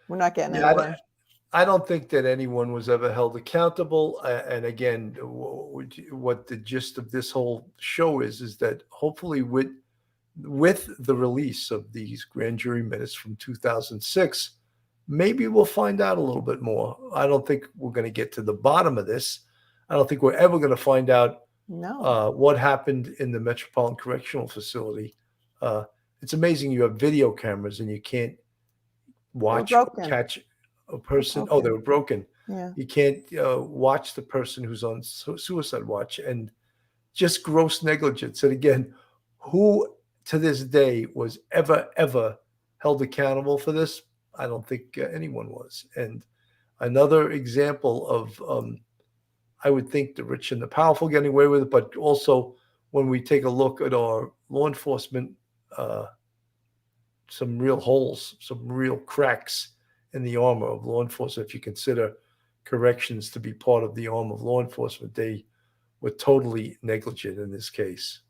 we're not getting anywhere. I don't think that anyone was ever held accountable. And again, what the gist of this whole show is that hopefully with the release of these grand jury minutes from 2006, maybe we'll find out a little bit more. I don't think we're going to get to the bottom of this. I don't think we're ever going to find out what happened in the Metropolitan Correctional Facility. It's amazing you have video cameras and you can't watch or catch a person. Oh, they were broken. Yeah. You can't watch the person who's on suicide watch, and just gross negligence. And again, who to this day was ever held accountable for this? I don't think anyone was. And another example of I would think the rich and the powerful getting away with it, but also when we take a look at our law enforcement, some real holes, some real cracks in the armor of law enforcement. If you consider corrections to be part of the arm of law enforcement, they were totally negligent in this case.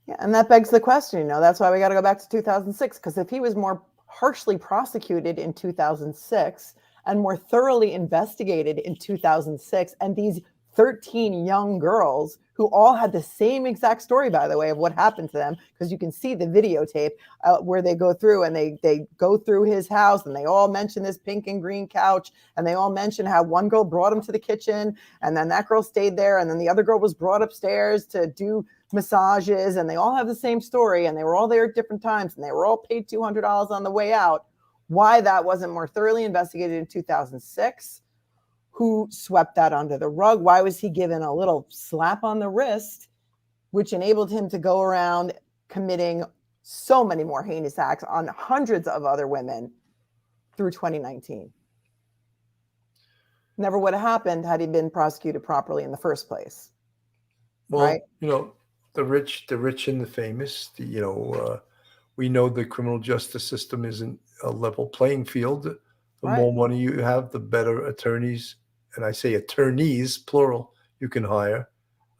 Yeah, and that begs the question, that's why we got to go back to 2006, because if he was more harshly prosecuted in 2006 and more thoroughly investigated in 2006, and these 13 young girls who all had the same exact story, by the way, of what happened to them, because you can see the videotape where they go through and they go through his house, and they all mention this pink and green couch, and they all mention how one girl brought him to the kitchen, and then that girl stayed there, and then the other girl was brought upstairs to do massages, and they all have the same story, and they were all there at different times, and they were all paid $200 on the way out. Why that wasn't more thoroughly investigated in 2006? Who swept that under the rug? Why was he given a little slap on the wrist, which enabled him to go around committing so many more heinous acts on hundreds of other women through 2019? Never would have happened had he been prosecuted properly in the first place. Well, right? The rich and the famous, we know the criminal justice system isn't a level playing field. The more money you have, the better attorneys, and I say attorneys, plural, you can hire.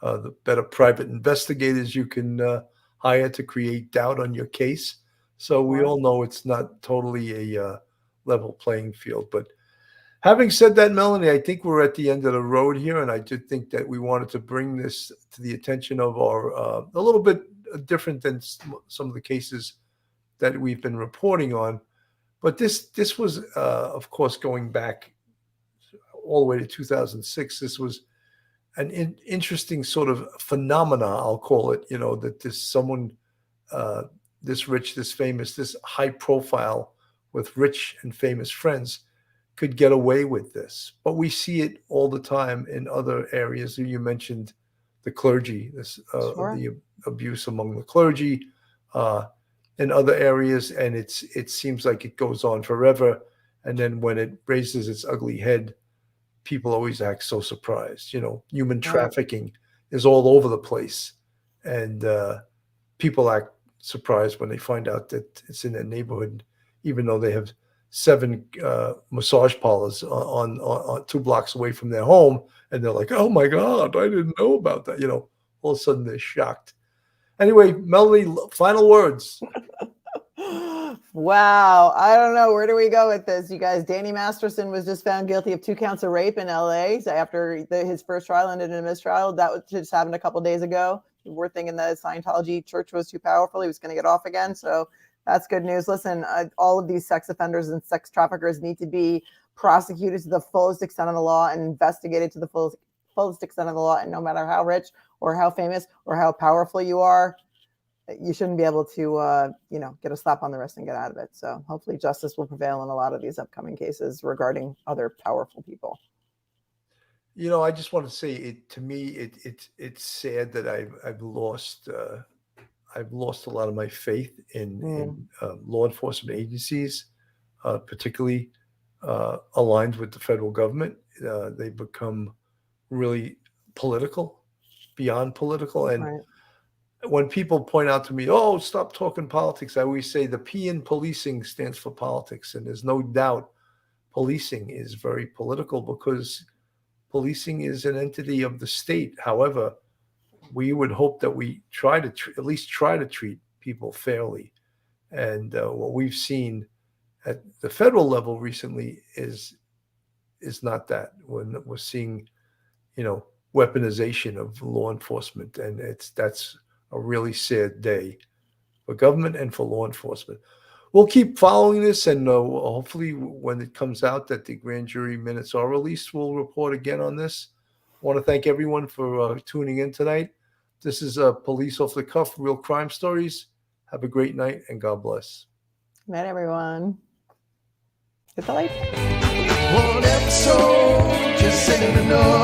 The better private investigators you can hire to create doubt on your case. So we all know it's not totally a level playing field. But having said that, Melanie, I think we're at the end of the road here, and I did think that we wanted to bring this to the attention of our a little bit different than some of the cases that we've been reporting on. But this was, of course, going back all the way to 2006. This was an interesting sort of phenomena, I'll call it, that this rich, this famous, this high profile with rich and famous friends could get away with this. But we see it all the time in other areas. You mentioned the clergy, the abuse among the clergy, in other areas, and it seems like it goes on forever. And then when it raises its ugly head, people always act so surprised. Human trafficking is all over the place, and people act surprised when they find out that it's in their neighborhood, even though they have 7 massage parlors on 2 blocks away from their home, and they're like, "Oh my God, I didn't know about that." All of a sudden they're shocked. Anyway, Melanie, final words. Wow. I don't know. Where do we go with this? You guys, Danny Masterson was just found guilty of 2 counts of rape in LA after his first trial ended in a mistrial. That just happened a couple of days ago. We're thinking that Scientology church was too powerful. He was going to get off again. So that's good news. Listen, all of these sex offenders and sex traffickers need to be prosecuted to the fullest extent of the law and investigated to the fullest extent of the law. And no matter how rich or how famous or how powerful you are, you shouldn't be able to, get a slap on the wrist and get out of it. So hopefully justice will prevail in a lot of these upcoming cases regarding other powerful people. I just want to say it. To me, it's sad that I've lost a lot of my faith in law enforcement agencies. particularly aligned with the federal government. They become really political, beyond political. And Right. when people point out to me, oh, stop talking politics, I always say the P in policing stands for politics. And there's no doubt policing is very political because policing is an entity of the state. However, we would hope that we try to at least try to treat people fairly. And what we've seen at the federal level recently is not that. We're seeing, weaponization of law enforcement, and that's a really sad day for government and for law enforcement. We'll keep following this, and hopefully, when it comes out that the grand jury minutes are released, we'll report again on this. I want to thank everyone for tuning in tonight. This is Police Off the Cuff, Real Crime Stories. Have a great night, and God bless. Good night, everyone. Hit the light. One episode just ain't enough.